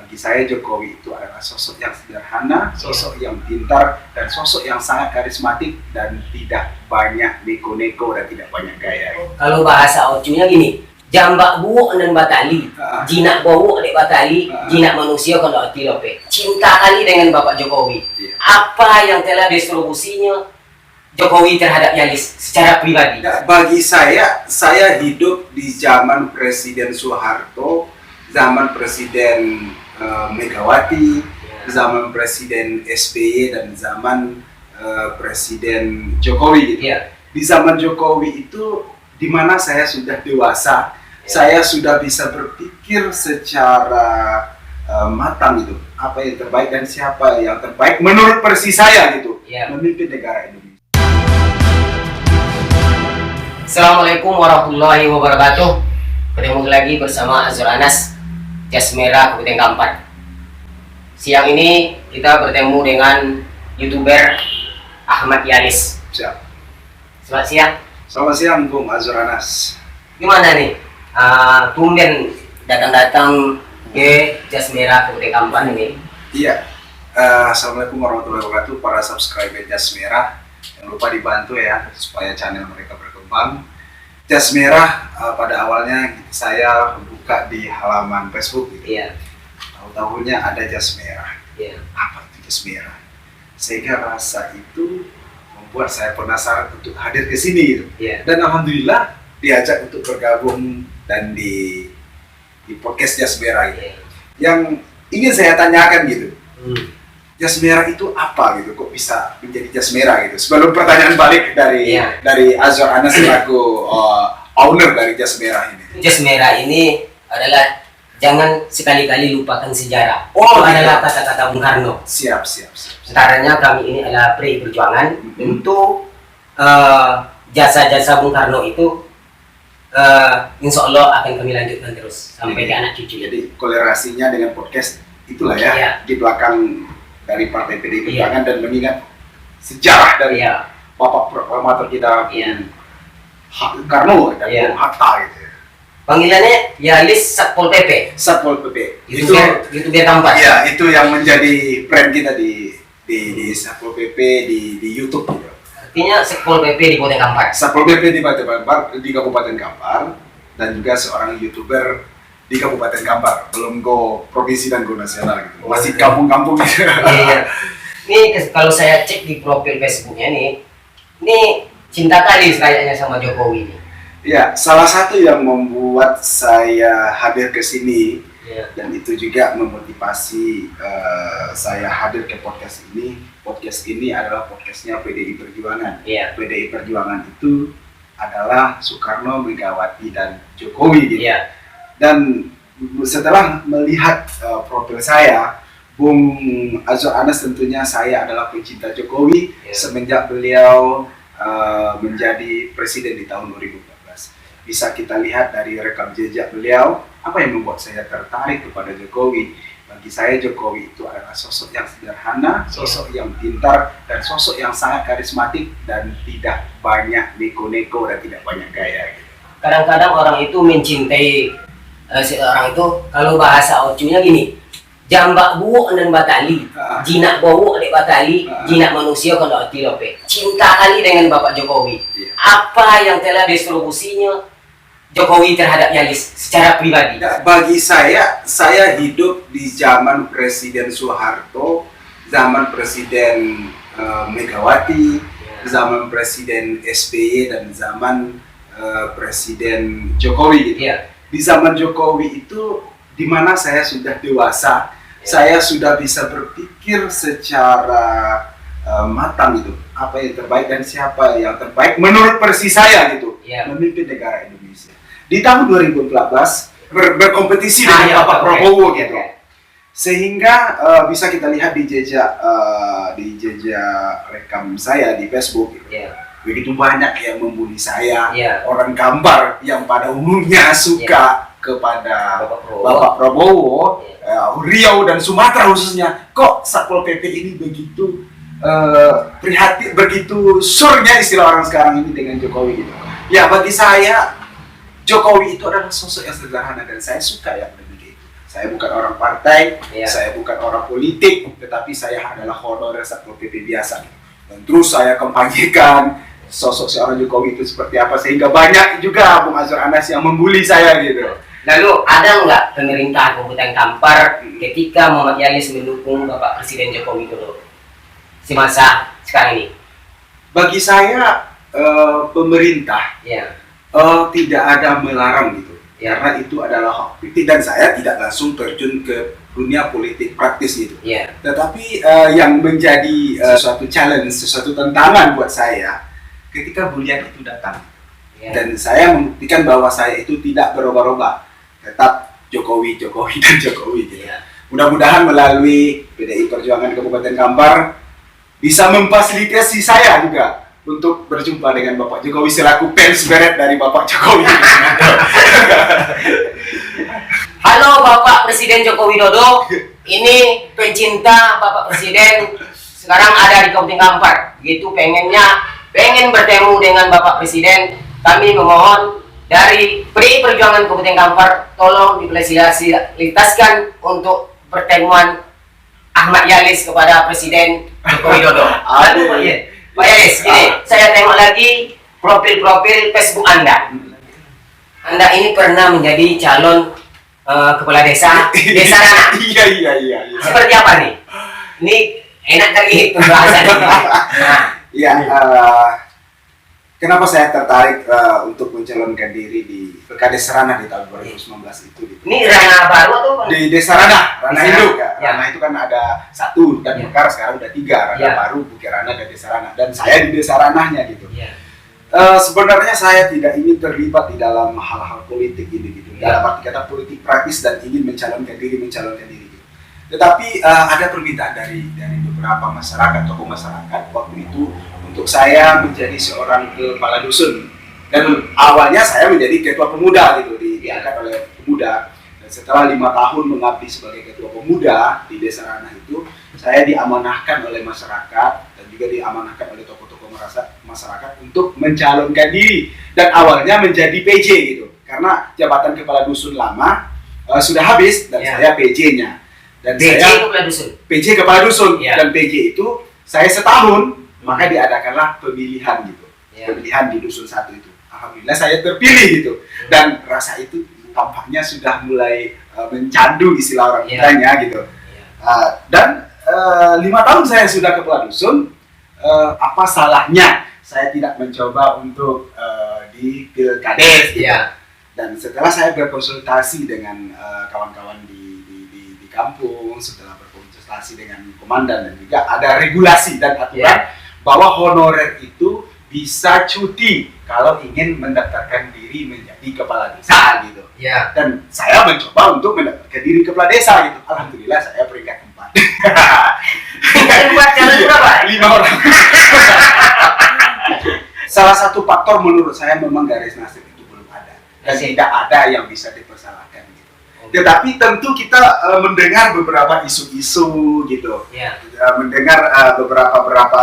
Bagi saya Jokowi itu adalah sosok yang sederhana, sosok yang pintar, dan sosok yang sangat karismatik dan tidak banyak neko-neko dan tidak banyak gaya. Kalau bahasa Ocunya gini, jambak buuk dan batali, jinak bawuk dek batali, jinak manusia kalau ati lope. Cinta kali dengan Bapak Jokowi. Apa yang telah distribusinya Jokowi terhadap Yalis secara pribadi? Bagi saya hidup di zaman Presiden Soeharto, zaman Presiden Megawati, zaman Presiden SBY dan zaman Presiden Jokowi. Di zaman Jokowi itu di mana saya sudah dewasa, saya sudah bisa berpikir secara matang gitu, apa yang terbaik dan siapa yang terbaik menurut versi saya gitu, memimpin negara Indonesia. Assalamualaikum warahmatullahi wabarakatuh. Ketemu lagi bersama Azur Anas, Jas Merah Kabupaten Kampar. Siang ini kita bertemu dengan YouTuber Ahmad Yalis. Siap. Selamat siang. Selamat siang Bung Azur Anas. Gimana nih? Tumben datang-datang ke Jas Merah Kabupaten Kampar ini. Iya. Assalamualaikum warahmatullahi wabarakatuh para subscriber Jas Merah. Jangan lupa dibantu ya supaya channel mereka berkembang. Jas Merah pada awalnya saya buka di halaman Facebook gitu. Tahu-tahunya ada Jas Merah. Apa itu Jas Merah? Sehingga rasa itu membuat saya penasaran untuk hadir ke sini gitu. Dan alhamdulillah diajak untuk bergabung dan di podcast Jas Merah gitu. Yang ingin saya tanyakan gitu. Jas Merah itu apa gitu? Kok bisa menjadi Jas Merah gitu? Sebelum pertanyaan balik dari Azur Anas selaku owner dari Jas Merah ini. Jas Merah ini adalah jangan sekali-kali lupakan sejarah. Itu adalah kata-kata Bung Karno. Siap. Antaranya kami ini adalah PRI Perjuangan untuk jasa-jasa Bung Karno itu insya Allah akan kami lanjutkan terus sampai ke anak cucu. Jadi kolerasinya dengan podcast itulah ya di belakang dari Partai PDI Perjuangan dan mengingat sejarah dari Bapak Proklamator kita Karno dan Bung Hatta gitu. Panggilannya Yalis Satpol PP. Satpol PP. YouTuber Kampar. Iya, itu yang menjadi brand kita di Satpol PP di YouTube gitu. Artinya Satpol PP di Kabupaten Kampar. Satpol PP di Kabupaten Kampar dan juga seorang YouTuber di Kabupaten Kampar. Belum go provinsi dan go nasional gitu. Masih kampung-kampung gitu. Iya. Ini kalau saya cek di profil Facebooknya nih, ini cinta kali kayaknya sama Jokowi nih. Ya, salah satu yang membuat saya hadir ke sini dan itu juga memotivasi saya hadir ke podcast ini. Podcast ini adalah podcastnya PDI Perjuangan. PDI Perjuangan itu adalah Soekarno, Megawati, dan Jokowi gitu. Dan setelah melihat profil saya, Bung Azur Anas tentunya saya adalah pencinta Jokowi semenjak beliau menjadi presiden di tahun 2014. Bisa kita lihat dari rekam jejak beliau, apa yang membuat saya tertarik kepada Jokowi. Bagi saya Jokowi itu adalah sosok yang sederhana, sosok yang pintar, dan sosok yang sangat karismatik dan tidak banyak neko-neko dan tidak banyak gaya gitu. Kadang-kadang orang itu mencintai seorang itu, kalau bahasa Ocunya gini, jambak buuk dan batali, jinak bawuk dek batali, jinak manusia kalau ati lope. Cinta kali dengan Bapak Jokowi. Apa yang telah distribusinya Jokowi terhadap Yalis secara pribadi? Bagi saya hidup di zaman Presiden Soeharto, zaman Presiden Megawati, zaman Presiden SBY dan zaman Presiden Jokowi gitu. Di zaman Jokowi itu di mana saya sudah dewasa, saya sudah bisa berpikir secara matang gitu, apa yang terbaik dan siapa yang terbaik menurut versi saya gitu, memimpin negara Indonesia. Di tahun 2014 berkompetisi dengan Bapak Prabowo gitu. Sehingga bisa kita lihat di jejak rekam saya di Facebook gitu. Begitu banyak yang membuli saya, orang Kampar yang pada umumnya suka kepada Bapak Prabowo, Riau dan Sumatera khususnya. Kok Satpol PP ini begitu prihatin, begitu surnya istilah orang sekarang ini dengan Jokowi gitu. Ya bagi saya Jokowi itu adalah sosok yang sederhana dan saya suka yang begitu. Saya bukan orang partai, Iya. saya bukan orang politik, tetapi saya adalah honorer Satpol PP biasa. Dan terus saya kampanyekan sosok seorang Jokowi itu seperti apa, sehingga banyak juga Bung Azwar Anas yang membuli saya gitu. Lalu ada nggak pemerintah Kabupaten Kampar ketika Muhammad Yalis mendukung Bapak Presiden Joko Widodo semasa sekarang ini? Bagi saya pemerintah Ya, tidak ada melarang gitu, Ya. karena itu adalah hak politik dan saya tidak langsung terjun ke dunia politik praktis gitu. ya, Tetapi yang menjadi suatu challenge, sesuatu tantangan buat saya ketika bulian itu datang. ya. Dan saya membuktikan bahwa saya itu tidak berubah-ubah, tetap Jokowi dan Jokowi gitu. Ya. Mudah-mudahan melalui PDI Perjuangan Kabupaten Kampar bisa memfasilitasi saya juga untuk berjumpa dengan Bapak Jokowi selaku fans beret dari Bapak Jokowi. Halo Bapak Presiden Joko Widodo, ini pencinta Bapak Presiden sekarang ada di Kabupaten Kampar. Gitu pengen bertemu dengan Bapak Presiden. Kami memohon dari PDI Perjuangan Kabupaten Kampar, tolong difasilitasikan untuk pertemuan Ahmad Yalis kepada Presiden Joko Widodo. Lalu Pak Yalis, ini saya tengok lagi profil Facebook Anda. Anda ini pernah menjadi calon kepala desa Rana. Iya. Seperti apa nih? Ini enak kali pembahasan ini. Nah, Iya. Kenapa saya tertarik untuk mencalonkan diri di Pilkades Serana di tahun 2019 itu? Gitu. ini ranah baru atau apa? Di Desa Ranah Desa Induk. Ranah. Ranah itu kan ada 1 dan Ya. Mekar sekarang udah 3, Ranah Ya. baru, Bukit Ranah dan Desa Ranah. Dan saya di Desa Ranahnya gitu. Ya. Sebenarnya saya tidak ingin terlibat di dalam hal-hal politik gitu. Ya. Dalam arti kata politik praktis dan ingin mencalonkan diri gitu. Tetapi ada permintaan dari beberapa masyarakat, tokoh masyarakat waktu itu untuk saya menjadi seorang kepala dusun. Dan awalnya saya menjadi ketua pemuda gitu, diangkat oleh pemuda. Dan setelah 5 tahun mengabdi sebagai ketua pemuda di Desa Ranah itu, saya diamanahkan oleh masyarakat dan juga diamanahkan oleh tokoh-tokoh masyarakat untuk mencalonkan diri. Dan awalnya menjadi PJ gitu, karena jabatan kepala dusun lama sudah habis dan Ya. saya PJ-nya. Dan PJ saya kepala dusun. PJ kepala dusun Ya. dan PJ itu saya setahun, maka diadakanlah pemilihan gitu. Ya. Pemilihan di dusun 1 itu. Alhamdulillah saya terpilih gitu. Dan rasa itu tampaknya sudah mulai mencandu istilah orang Ya. kitanya gitu. Ya. Dan 5 tahun saya sudah kepala dusun, apa salahnya saya tidak mencoba untuk di Pilkades gitu. Ya. Dan setelah saya berkonsultasi dengan kawan-kawan di kampung, setelah berkonsultasi dengan komandan dan juga ada regulasi dan aturan bahwa honorer itu bisa cuti kalau ingin mendaftarkan diri menjadi kepala desa gitu. Ya. Dan saya mencoba untuk mendaftarkan diri kepala desa gitu. Alhamdulillah saya peringkat 4. Buat calon berapa? 5 orang. Salah satu faktor menurut saya memang garis nasib itu belum ada dan tidak ada yang bisa dipersalahkan gitu. Tetapi tentu kita mendengar beberapa isu-isu gitu, Ya. mendengar beberapa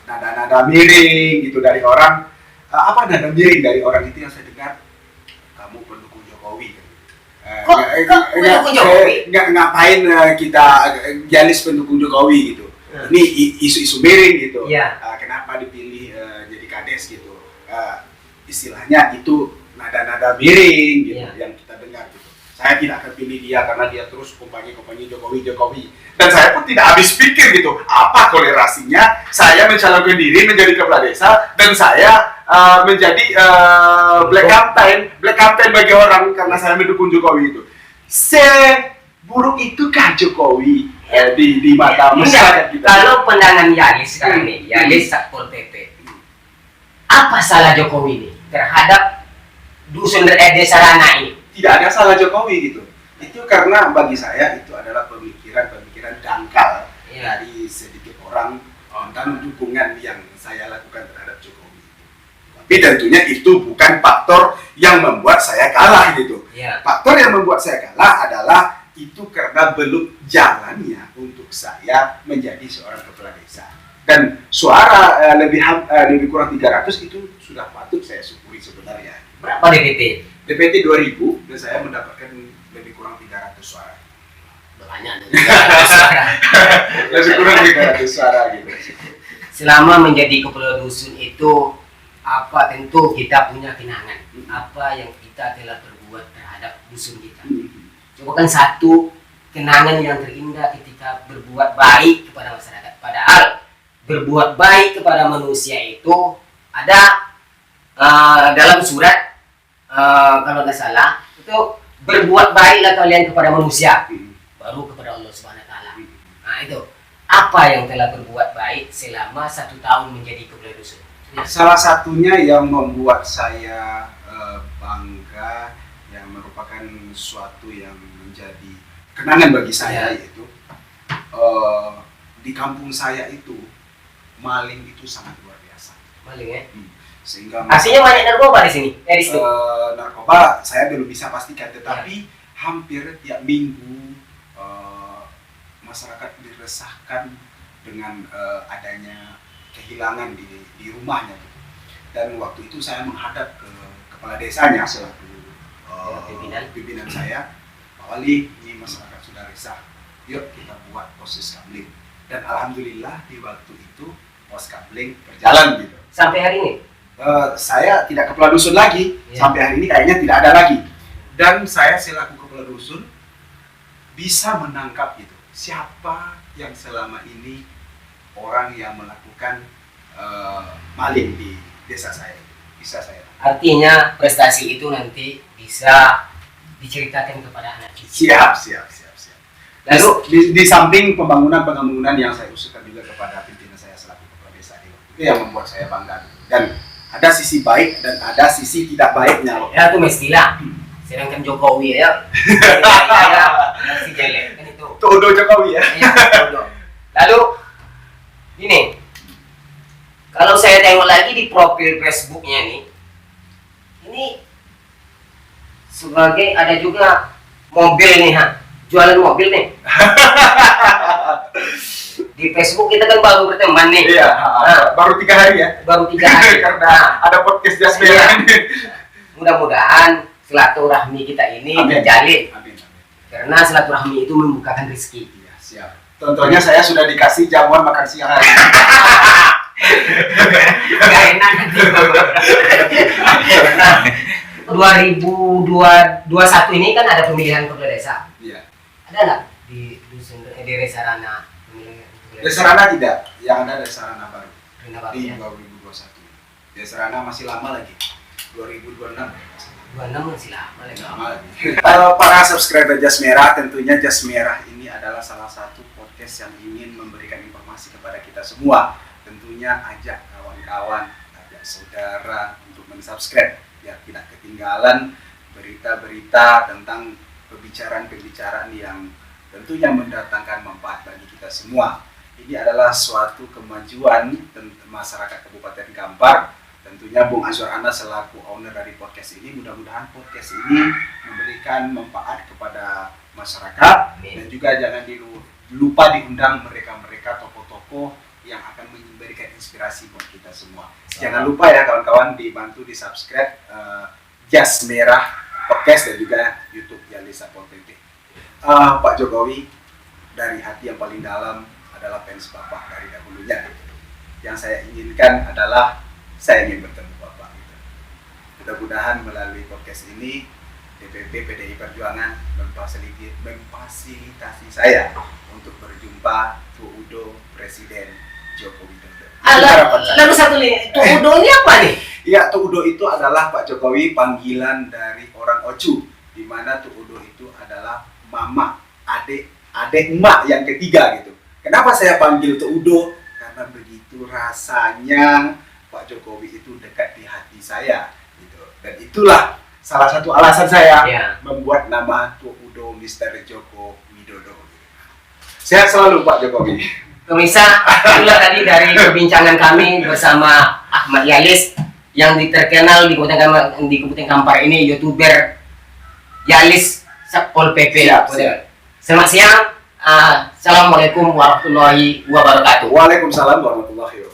nada-nada miring gitu dari orang. Apa nada miring dari orang itu yang saya dengar? Kamu pendukung Jokowi. Kok pendukung Jokowi? Ngapain kita Yalis pendukung Jokowi gitu? Ini isu-isu miring gitu. Ya. Kenapa dipilih jadi kades gitu? Istilahnya itu nada-nada miring gitu Ya. yang kita dengar gitu. Saya tidak akan pilih dia karena dia terus kumpulnya Jokowi. Dan saya pun tidak habis pikir gitu, apa kolerasinya saya mencalonkan diri menjadi kepala desa dan saya menjadi black campaign bagi orang karena saya mendukung Jokowi itu. Seburuk itukah Jokowi di mata masyarakat kita? Kalau pandangan Yalis sekarang nih, Yalis Satpol PP, apa salah Jokowi ini terhadap dusun Desa Ranah ini? Tidak ada salah Jokowi gitu. Itu karena bagi saya itu adalah pemikiran dangkal dari sedikit orang tentang dukungan yang saya lakukan terhadap Jokowi. Tapi tentunya itu bukan faktor yang membuat saya kalah gitu. Ya. Faktor yang membuat saya kalah adalah itu karena belum jalannya untuk saya menjadi seorang kepala desa. Dan suara lebih kurang 300 itu sudah patut saya syukuri sebenarnya. Berapa DPT? DPT 2000 dan saya mendapatkan lebih kurang 300 suara. banyak dari 200 suara. Lebih kurang 300 suara gitu. Selama menjadi kepala dusun itu tentu kita punya kenangan apa yang kita telah berbuat terhadap dusun kita. Coba kan satu kenangan yang terindah ketika berbuat baik kepada masyarakat. Padahal berbuat baik kepada manusia itu ada dalam surat kalau nggak salah itu berbuat baiklah kalian kepada manusia baru kepada Allah Subhanahu Wa Taala. Nah itu apa yang telah berbuat baik selama 1 tahun menjadi kepala dusun? Salah satunya yang membuat saya bangga, yang merupakan suatu yang menjadi kenangan bagi saya, yaitu di kampung saya itu maling itu sangat luar biasa. Maling ya? Sehingga aslinya banyak narkoba di sini, di situ. Narkoba saya belum bisa pastikan, tetapi hampir tiap minggu masyarakat diresahkan dengan adanya kehilangan di rumahnya. Dan waktu itu saya menghadap ke kepala desanya selaku pimpinan saya, Pak Wali, ini masyarakat sudah resah, yuk kita buat pos kamling. Dan alhamdulillah di waktu itu pos kamling berjalan gitu. Sampai hari ini? Saya tidak kepala dusun lagi, sampai hari ini kayaknya tidak ada lagi. Dan saya selaku kepala dusun bisa menangkap gitu, siapa yang selama ini orang yang melakukan maling di desa saya. Bisa saya. Artinya prestasi itu nanti bisa diceritakan kepada anak cucu. Siap. Lalu di samping pembangunan yang saya usulkan juga kepada pimpinan saya selaku kepala desa itu yang membuat saya bangga. Dan ada sisi baik dan ada sisi tidak baiknya. Ya itu mestilah. Sedangkan Jokowi ya masih jelek kan itu. Todo Jokowi ya. Iya, todo. Lalu ini kalau saya tengok lagi di profil Facebooknya nih, ini sebagai ada juga mobil nih jualan mobil nih. Di Facebook kita kan baru berteman nih. Iya, baru 3 hari ya. Baru 3 hari. Karena ada podcast Jas Merah ini. Mudah-mudahan silaturahmi kita ini terjalin. Amin. Karena silaturahmi itu membukakan rezeki. Iya, siap. Contohnya saya sudah dikasih jamuan makan siang hari. Gak enak nanti. 2021 ini kan ada pemilihan kepala desa. Iya. Ada nggak di Resarana pemilihan kepala desa? Desarana tidak, yang ada Desarana baru di Ya? 2021. Desarana masih lama lagi, 2026. 26 masih lama lagi. Para subscriber Jas Merah, tentunya Jas Merah ini adalah salah satu podcast yang ingin memberikan informasi kepada kita semua. Tentunya ajak kawan-kawan, ajak saudara untuk mensubscribe biar tidak ketinggalan berita-berita tentang pembicaraan-pembicaraan yang tentunya mendatangkan manfaat bagi kita semua. Ini adalah suatu kemajuan masyarakat Kabupaten Kampar. Tentunya Bung Azwar Anas selaku owner dari podcast ini, mudah-mudahan podcast ini memberikan manfaat kepada masyarakat. Dan juga jangan lupa diundang mereka-mereka tokoh-tokoh yang akan memberikan inspirasi buat kita semua. Jangan lupa ya kawan-kawan dibantu di subscribe Jas Merah Podcast dan juga YouTube Yalis Sapol PP. Pak Jokowi dari hati yang paling dalam adalah fans Bapak dari dahulunya. Yang saya inginkan adalah saya ingin bertemu Bapak. Mudah-mudahan melalui podcast ini DPP PDI Perjuangan memfasilitasi saya untuk berjumpa Tuudo Presiden Joko Widodo. Lalu satu nih, Tuudo ini apa nih? Iya, Tuudo itu adalah Pak Jokowi panggilan dari orang Ocu, di mana Tuudo itu adalah mama, adik emak yang ketiga gitu. Kenapa saya panggil Tuudo? Karena begitu rasanya Pak Jokowi itu dekat di hati saya gitu. Dan itulah salah satu alasan saya membuat nama Tuudo Mr. Joko Widodo. Sehat selalu Pak Jokowi. Pemirsa, itulah tadi dari perbincangan kami bersama Ahmad Yalis yang terkenal di Kabupaten Kampar ini, YouTuber Yalis Sapol PP. Selamat siang. Assalamualaikum warahmatullahi wabarakatuh. Waalaikumsalam warahmatullahi wabarakatuh.